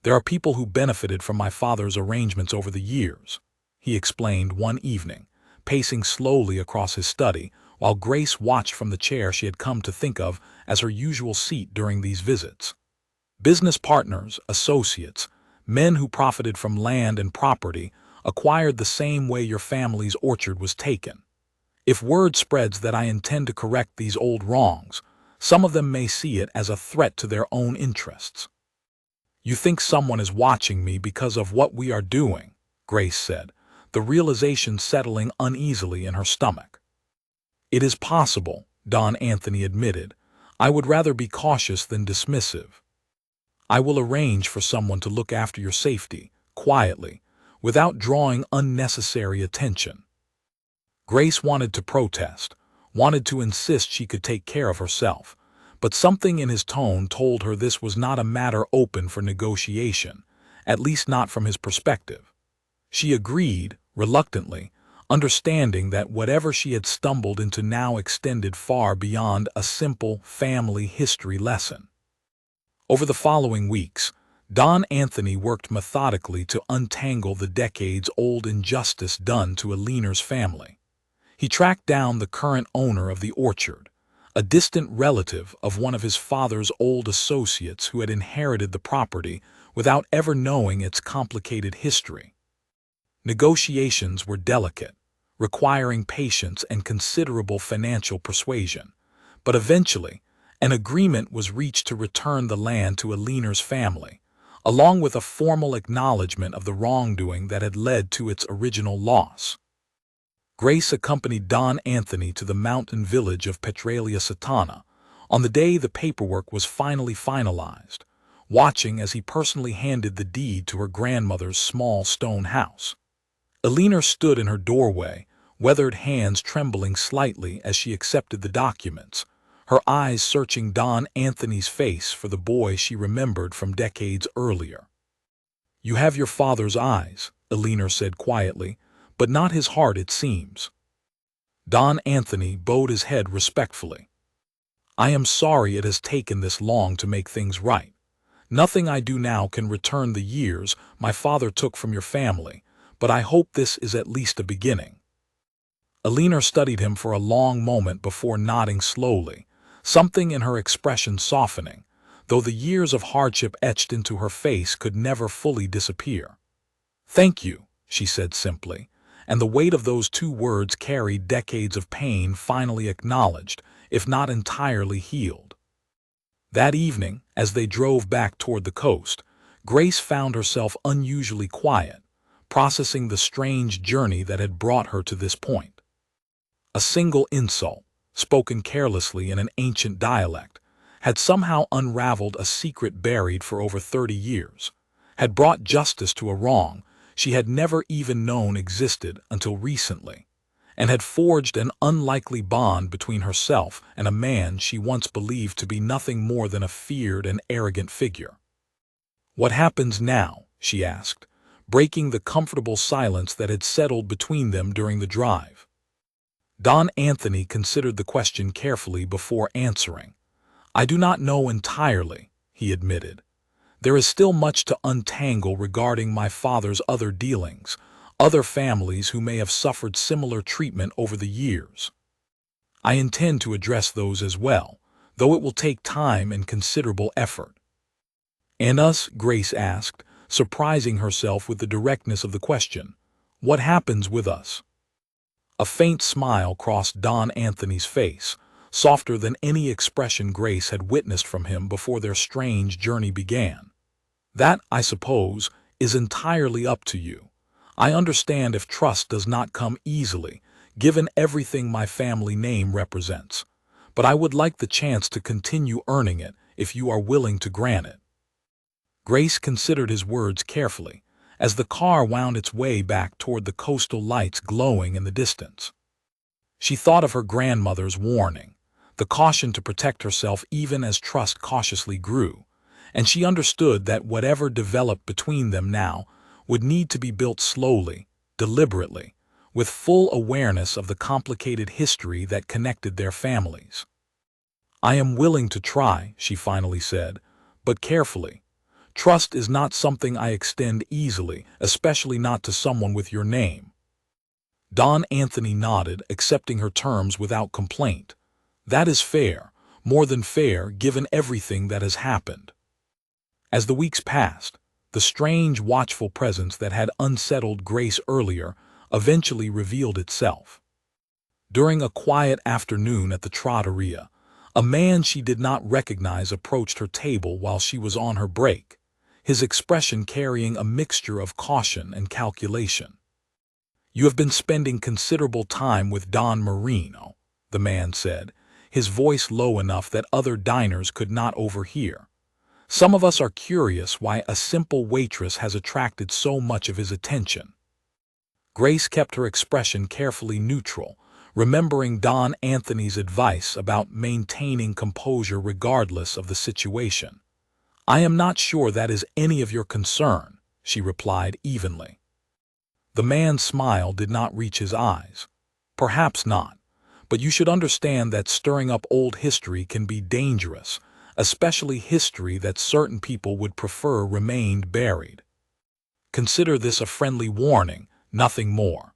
"There are people who benefited from my father's arrangements over the years," he explained one evening, pacing slowly across his study while Grace watched from the chair she had come to think of as her usual seat during these visits. "Business partners, associates, men who profited from land and property acquired the same way your family's orchard was taken. If word spreads that I intend to correct these old wrongs, some of them may see it as a threat to their own interests." "You think someone is watching me because of what we are doing," Grace said, the realization settling uneasily in her stomach. "It is possible," Don Anthony admitted. "I would rather be cautious than dismissive. I will arrange for someone to look after your safety, quietly, without drawing unnecessary attention." Grace wanted to protest, wanted to insist she could take care of herself, but something in his tone told her this was not a matter open for negotiation, at least not from his perspective. She agreed, reluctantly, understanding that whatever she had stumbled into now extended far beyond a simple family history lesson. Over the following weeks, Don Anthony worked methodically to untangle the decades-old injustice done to Aliner's family. He tracked down the current owner of the orchard, a distant relative of one of his father's old associates who had inherited the property without ever knowing its complicated history. Negotiations were delicate, requiring patience and considerable financial persuasion, but eventually, an agreement was reached to return the land to Aliner's family, along with a formal acknowledgement of the wrongdoing that had led to its original loss. Grace accompanied Don Anthony to the mountain village of Petralia Satana on the day the paperwork was finally finalized, watching as he personally handed the deed to her grandmother's small stone house. Aliner stood in her doorway, weathered hands trembling slightly as she accepted the documents, her eyes searching Don Anthony's face for the boy she remembered from decades earlier. "You have your father's eyes," Aliner said quietly, "but not his heart, it seems." Don Anthony bowed his head respectfully. "I am sorry it has taken this long to make things right. Nothing I do now can return the years my father took from your family, but I hope this is at least a beginning." Aliner studied him for a long moment before nodding slowly, something in her expression softening, though the years of hardship etched into her face could never fully disappear. "Thank you," she said simply, and the weight of those two words carried decades of pain finally acknowledged, if not entirely healed. That evening, as they drove back toward the coast, Grace found herself unusually quiet, processing the strange journey that had brought her to this point. A single insult, spoken carelessly in an ancient dialect, had somehow unraveled a secret buried for over 30 years, had brought justice to a wrong she had never even known existed until recently, and had forged an unlikely bond between herself and a man she once believed to be nothing more than a feared and arrogant figure. "What happens now?" she asked, breaking the comfortable silence that had settled between them during the drive. Don Anthony considered the question carefully before answering. "I do not know entirely," he admitted. "There is still much to untangle regarding my father's other dealings, other families who may have suffered similar treatment over the years. I intend to address those as well, though it will take time and considerable effort." "And us?" Grace asked, surprising herself with the directness of the question. "What happens with us?" A faint smile crossed Don Anthony's face, softer than any expression Grace had witnessed from him before their strange journey began. "That, I suppose, is entirely up to you. I understand if trust does not come easily, given everything my family name represents, but I would like the chance to continue earning it if you are willing to grant it." Grace considered his words carefully, as the car wound its way back toward the coastal lights glowing in the distance. She thought of her grandmother's warning, the caution to protect herself even as trust cautiously grew, and she understood that whatever developed between them now would need to be built slowly, deliberately, with full awareness of the complicated history that connected their families. "I am willing to try," she finally said, "but carefully. Trust is not something I extend easily, especially not to someone with your name." Don Anthony nodded, accepting her terms without complaint. "That is fair, more than fair given everything that has happened." As the weeks passed, the strange, watchful presence that had unsettled Grace earlier eventually revealed itself. During a quiet afternoon at the trattoria, a man she did not recognize approached her table while she was on her break, his expression carrying a mixture of caution and calculation. "You have been spending considerable time with Don Marino," the man said, his voice low enough that other diners could not overhear. "Some of us are curious why a simple waitress has attracted so much of his attention." Grace kept her expression carefully neutral, remembering Don Anthony's advice about maintaining composure regardless of the situation. "I am not sure that is any of your concern," she replied evenly. The man's smile did not reach his eyes. "Perhaps not, but you should understand that stirring up old history can be dangerous, especially history that certain people would prefer remained buried. Consider this a friendly warning, nothing more."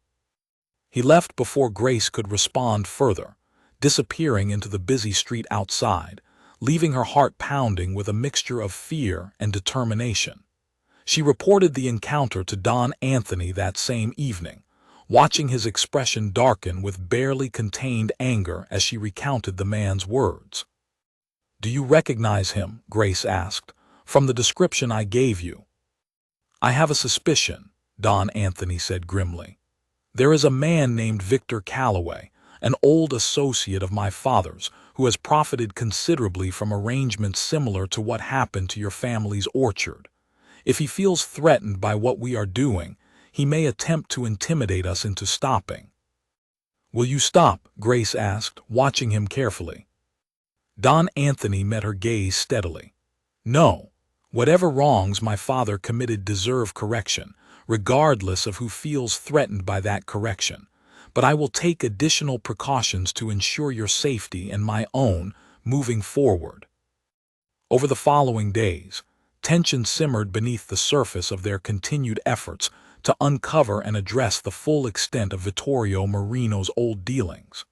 He left before Grace could respond further, disappearing into the busy street outside, leaving her heart pounding with a mixture of fear and determination. She reported the encounter to Don Anthony that same evening, watching his expression darken with barely contained anger as she recounted the man's words. "Do you recognize him?" Grace asked, "from the description I gave you?" "I have a suspicion," Don Anthony said grimly. "There is a man named Victor Calloway, an old associate of my father's, who has profited considerably from arrangements similar to what happened to your family's orchard. If he feels threatened by what we are doing, he may attempt to intimidate us into stopping." "Will you stop?" Grace asked, watching him carefully. Don Anthony met her gaze steadily. "No. Whatever wrongs my father committed deserve correction, regardless of who feels threatened by that correction. But I will take additional precautions to ensure your safety and my own moving forward." Over the following days, tension simmered beneath the surface of their continued efforts to uncover and address the full extent of Vittorio Marino's old dealings.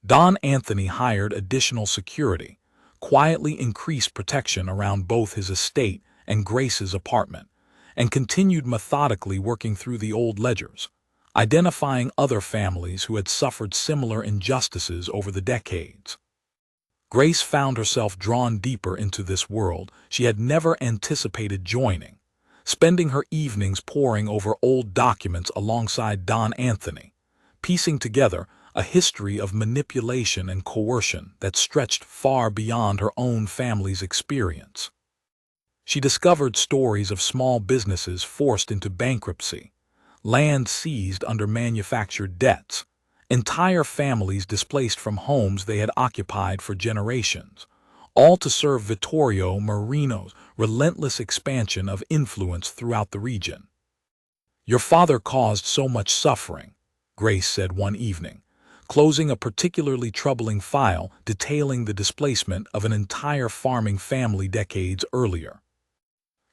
Don Anthony hired additional security, quietly increased protection around both his estate and Grace's apartment, and continued methodically working through the old ledgers, identifying other families who had suffered similar injustices over the decades. Grace found herself drawn deeper into this world she had never anticipated joining, spending her evenings poring over old documents alongside Don Anthony, piecing together a history of manipulation and coercion that stretched far beyond her own family's experience. She discovered stories of small businesses forced into bankruptcy, land seized under manufactured debts, entire families displaced from homes they had occupied for generations, all to serve Vittorio Marino's relentless expansion of influence throughout the region. "Your father caused so much suffering," Grace said one evening, closing a particularly troubling file detailing the displacement of an entire farming family decades earlier.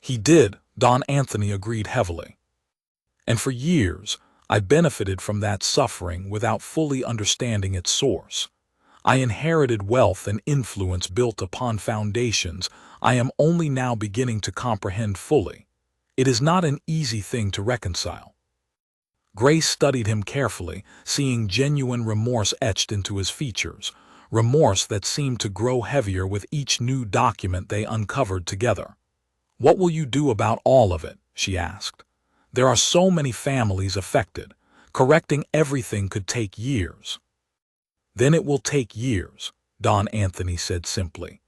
"He did," Don Anthony agreed heavily. "And for years, I benefited from that suffering without fully understanding its source. I inherited wealth and influence built upon foundations I am only now beginning to comprehend fully. It is not an easy thing to reconcile." Grace studied him carefully, seeing genuine remorse etched into his features, remorse that seemed to grow heavier with each new document they uncovered together. "What will you do about all of it?" she asked. "There are so many families affected. Correcting everything could take years." "Then it will take years," Don Anthony said simply.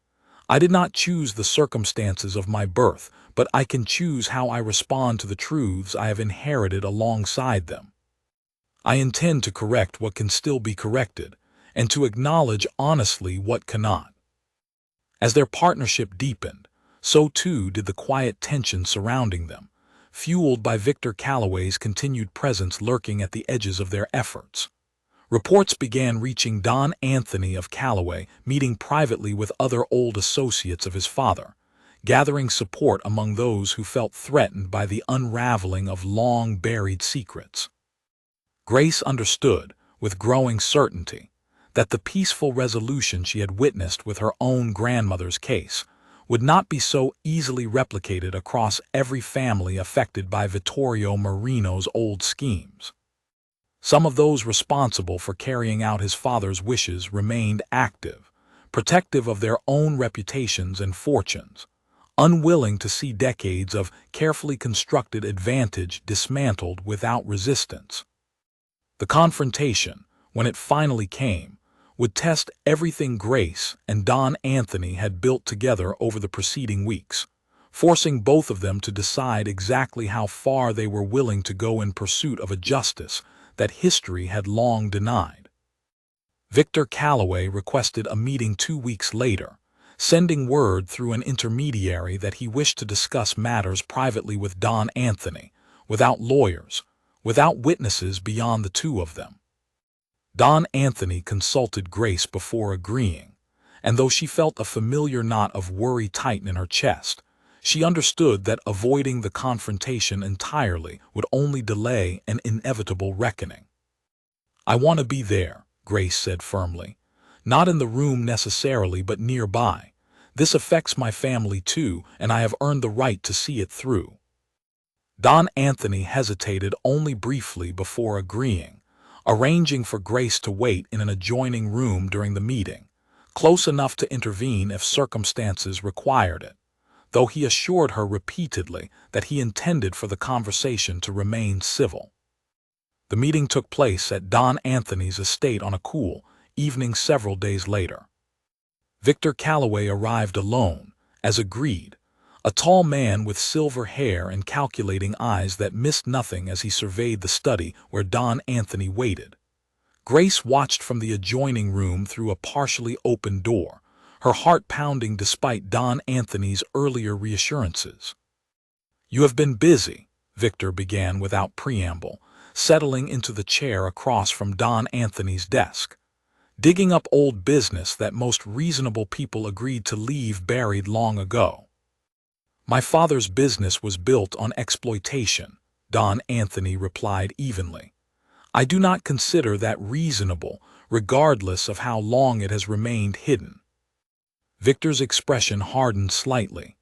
"I did not choose the circumstances of my birth, but I can choose how I respond to the truths I have inherited alongside them. I intend to correct what can still be corrected, and to acknowledge honestly what cannot." As their partnership deepened, so too did the quiet tension surrounding them, fueled by Victor Calloway's continued presence lurking at the edges of their efforts. Reports began reaching Don Anthony of Calloway meeting privately with other old associates of his father, gathering support among those who felt threatened by the unraveling of long-buried secrets. Grace understood, with growing certainty, that the peaceful resolution she had witnessed with her own grandmother's case would not be so easily replicated across every family affected by Vittorio Marino's old schemes. Some of those responsible for carrying out his father's wishes remained active, protective of their own reputations and fortunes, unwilling to see decades of carefully constructed advantage dismantled without resistance. The confrontation, when it finally came, would test everything Grace and Don Anthony had built together over the preceding weeks, forcing both of them to decide exactly how far they were willing to go in pursuit of a justice that history had long denied. Victor Calloway requested a meeting 2 weeks later, sending word through an intermediary that he wished to discuss matters privately with Don Anthony, without lawyers, without witnesses beyond the two of them. Don Anthony consulted Grace before agreeing, and though she felt a familiar knot of worry tighten in her chest, she understood that avoiding the confrontation entirely would only delay an inevitable reckoning. "I want to be there," Grace said firmly. "Not in the room necessarily, but nearby. This affects my family too, and I have earned the right to see it through." Don Anthony hesitated only briefly before agreeing, arranging for Grace to wait in an adjoining room during the meeting, close enough to intervene if circumstances required it, though he assured her repeatedly that he intended for the conversation to remain civil. The meeting took place at Don Anthony's estate on a cool evening several days later. Victor Calloway arrived alone, as agreed, a tall man with silver hair and calculating eyes that missed nothing as he surveyed the study where Don Anthony waited. Grace watched from the adjoining room through a partially open door, her heart pounding despite Don Anthony's earlier reassurances. "You have been busy," Victor began without preamble, settling into the chair across from Don Anthony's desk. "Digging up old business that most reasonable people agreed to leave buried long ago." "My father's business was built on exploitation," Don Anthony replied evenly. "I do not consider that reasonable, regardless of how long it has remained hidden." Victor's expression hardened slightly.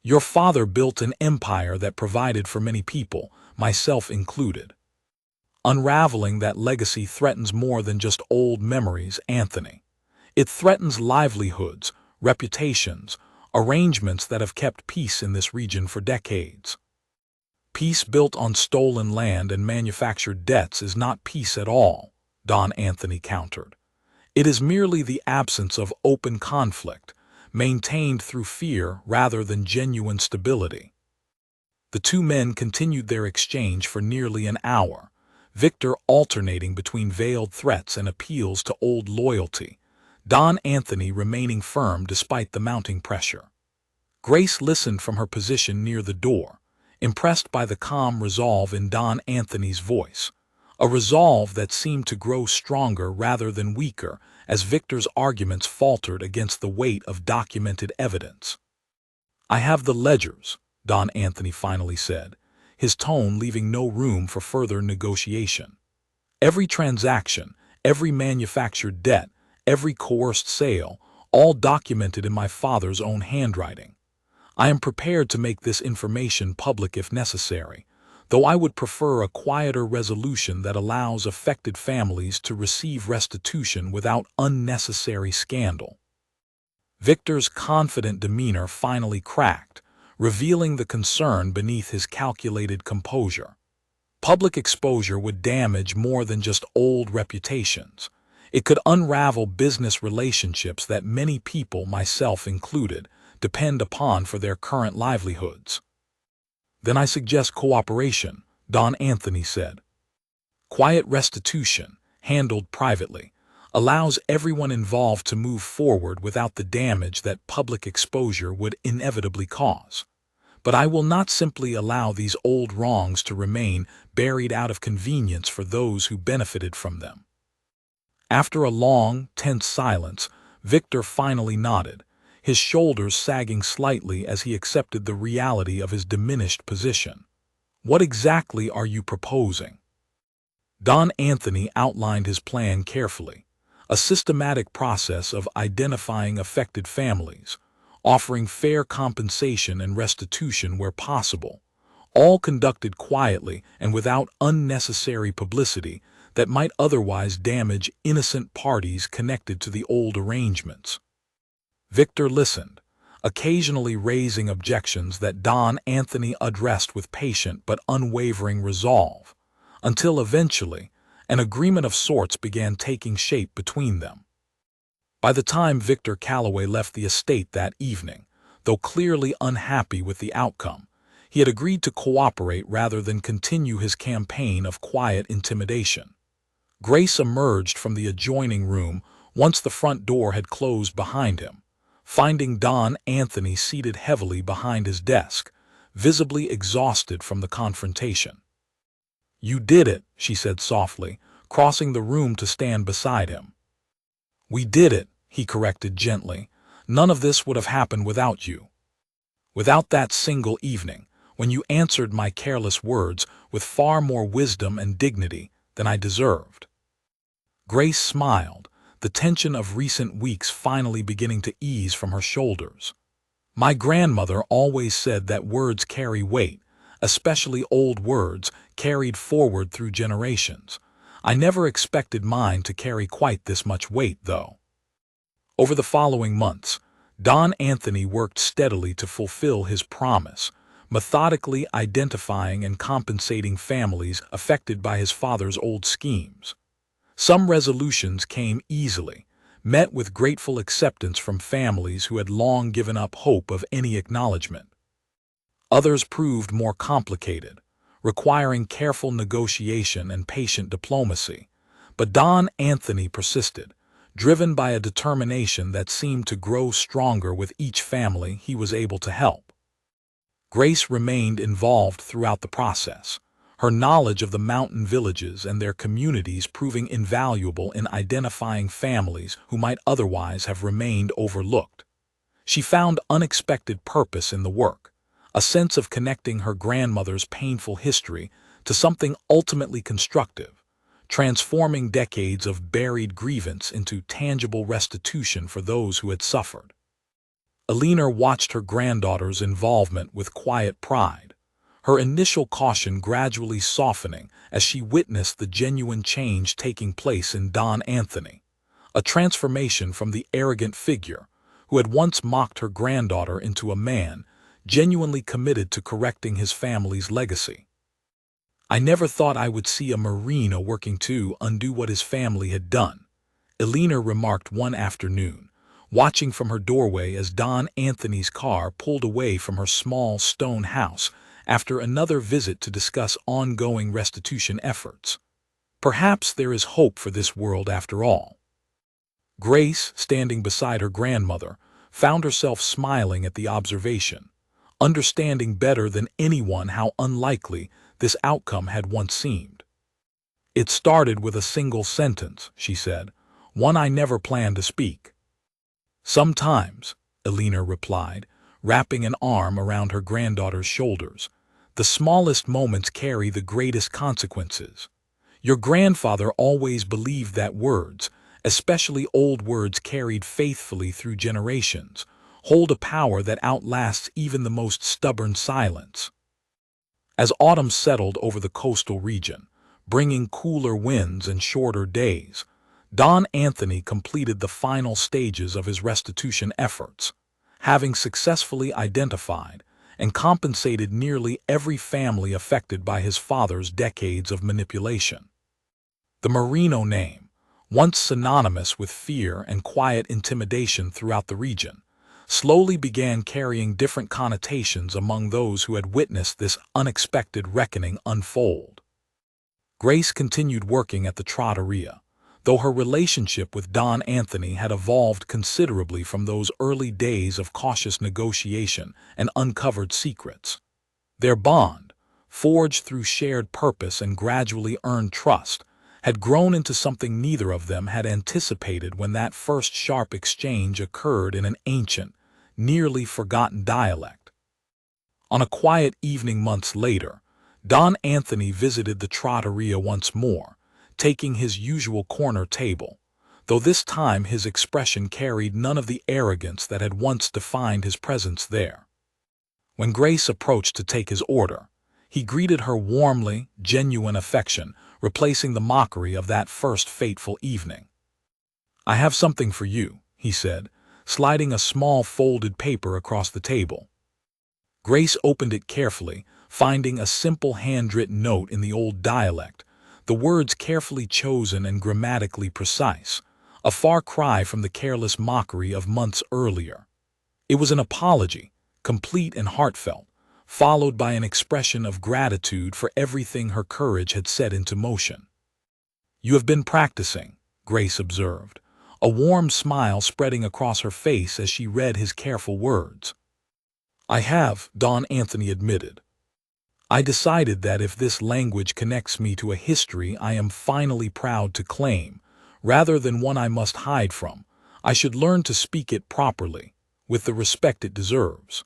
"Your father built an empire that provided for many people, myself included. Unraveling that legacy threatens more than just old memories, Anthony. It threatens livelihoods, reputations, arrangements that have kept peace in this region for decades." "Peace built on stolen land and manufactured debts is not peace at all," Don Anthony countered. "It is merely the absence of open conflict, maintained through fear rather than genuine stability." The two men continued their exchange for nearly an hour, Victor alternating between veiled threats and appeals to old loyalty, Don Anthony remaining firm despite the mounting pressure. Grace listened from her position near the door, impressed by the calm resolve in Don Anthony's voice, a resolve that seemed to grow stronger rather than weaker as Victor's arguments faltered against the weight of documented evidence. "I have the ledgers," Don Anthony finally said, his tone leaving no room for further negotiation. "Every transaction, every manufactured debt, every coerced sale, all documented in my father's own handwriting. I am prepared to make this information public if necessary, though I would prefer a quieter resolution that allows affected families to receive restitution without unnecessary scandal." Victor's confident demeanor finally cracked, revealing the concern beneath his calculated composure. Public exposure would damage more than just old reputations. It could unravel business relationships that many people, myself included, depend upon for their current livelihoods. "Then I suggest cooperation," Don Anthony said. "Quiet restitution, handled privately, allows everyone involved to move forward without the damage that public exposure would inevitably cause. But I will not simply allow these old wrongs to remain buried out of convenience for those who benefited from them." After a long, tense silence, Victor finally nodded, his shoulders sagging slightly as he accepted the reality of his diminished position. "What exactly are you proposing?" Don Anthony outlined his plan carefully, a systematic process of identifying affected families, offering fair compensation and restitution where possible, all conducted quietly and without unnecessary publicity that might otherwise damage innocent parties connected to the old arrangements. Victor listened, occasionally raising objections that Don Anthony addressed with patient but unwavering resolve, until eventually an agreement of sorts began taking shape between them. By the time Victor Calloway left the estate that evening, though clearly unhappy with the outcome, he had agreed to cooperate rather than continue his campaign of quiet intimidation. Grace emerged from the adjoining room once the front door had closed behind him, finding Don Anthony seated heavily behind his desk, visibly exhausted from the confrontation. "You did it," she said softly, crossing the room to stand beside him. "We did it," he corrected gently. "None of this would have happened without you. Without that single evening, when you answered my careless words with far more wisdom and dignity than I deserved." Grace smiled, the tension of recent weeks finally beginning to ease from her shoulders. "My grandmother always said that words carry weight, especially old words carried forward through generations. I never expected mine to carry quite this much weight, though." Over the following months, Don Anthony worked steadily to fulfill his promise, methodically identifying and compensating families affected by his father's old schemes. Some resolutions came easily, met with grateful acceptance from families who had long given up hope of any acknowledgement. Others proved more complicated, requiring careful negotiation and patient diplomacy, but Don Anthony persisted, driven by a determination that seemed to grow stronger with each family he was able to help. Grace remained involved throughout the process, her knowledge of the mountain villages and their communities proving invaluable in identifying families who might otherwise have remained overlooked. She found unexpected purpose in the work, a sense of connecting her grandmother's painful history to something ultimately constructive, transforming decades of buried grievance into tangible restitution for those who had suffered. Alina watched her granddaughter's involvement with quiet pride, her initial caution gradually softening as she witnessed the genuine change taking place in Don Anthony, a transformation from the arrogant figure who had once mocked her granddaughter into a man genuinely committed to correcting his family's legacy. "I never thought I would see a Marino working to undo what his family had done," Alina remarked one afternoon, watching from her doorway as Don Anthony's car pulled away from her small stone house after another visit to discuss ongoing restitution efforts. "Perhaps there is hope for this world after all." Grace, standing beside her grandmother, found herself smiling at the observation, understanding better than anyone how unlikely this outcome had once seemed. "It started with a single sentence," she said, "one I never planned to speak." "Sometimes," Alina replied, wrapping an arm around her granddaughter's shoulders, "the smallest moments carry the greatest consequences. Your grandfather always believed that words, especially old words carried faithfully through generations, hold a power that outlasts even the most stubborn silence." As autumn settled over the coastal region, bringing cooler winds and shorter days, Don Anthony completed the final stages of his restitution efforts, having successfully identified and compensated nearly every family affected by his father's decades of manipulation. The Marino name, once synonymous with fear and quiet intimidation throughout the region, slowly began carrying different connotations among those who had witnessed this unexpected reckoning unfold. Grace continued working at the trattoria, though her relationship with Don Anthony had evolved considerably from those early days of cautious negotiation and uncovered secrets. Their bond, forged through shared purpose and gradually earned trust, had grown into something neither of them had anticipated when that first sharp exchange occurred in an ancient, nearly forgotten dialect. On a quiet evening months later, Don Anthony visited the trattoria once more, taking his usual corner table, though this time his expression carried none of the arrogance that had once defined his presence there. When Grace approached to take his order, he greeted her warmly, genuine affection, replacing the mockery of that first fateful evening. "I have something for you," he said, sliding a small folded paper across the table. Grace opened it carefully, finding a simple handwritten note in the old dialect, the words carefully chosen and grammatically precise, a far cry from the careless mockery of months earlier. It was an apology, complete and heartfelt, followed by an expression of gratitude for everything her courage had set into motion. "You have been practicing," Grace observed, a warm smile spreading across her face as she read his careful words. "I have," Don Anthony admitted. "I decided that if this language connects me to a history I am finally proud to claim, rather than one I must hide from, I should learn to speak it properly, with the respect it deserves."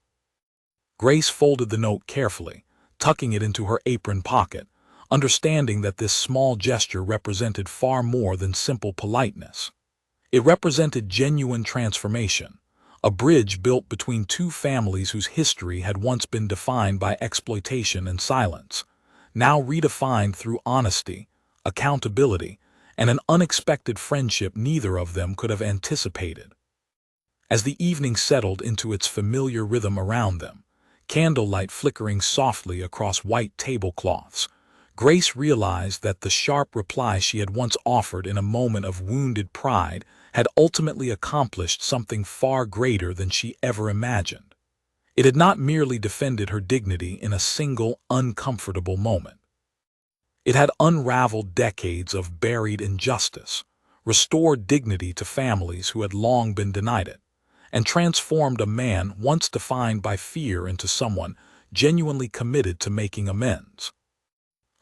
Grace folded the note carefully, tucking it into her apron pocket, understanding that this small gesture represented far more than simple politeness. It represented genuine transformation, a bridge built between two families whose history had once been defined by exploitation and silence, now redefined through honesty, accountability, and an unexpected friendship neither of them could have anticipated. As the evening settled into its familiar rhythm around them, candlelight flickering softly across white tablecloths, Grace realized that the sharp reply she had once offered in a moment of wounded pride had ultimately accomplished something far greater than she ever imagined. It had not merely defended her dignity in a single, uncomfortable moment. It had unraveled decades of buried injustice, restored dignity to families who had long been denied it, and transformed a man once defined by fear into someone genuinely committed to making amends.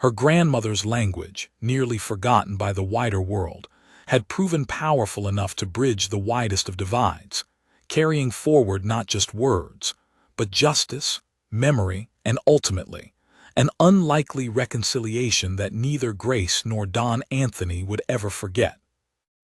Her grandmother's language, nearly forgotten by the wider world, had proven powerful enough to bridge the widest of divides, carrying forward not just words, but justice, memory, and ultimately, an unlikely reconciliation that neither Grace nor Don Anthony would ever forget.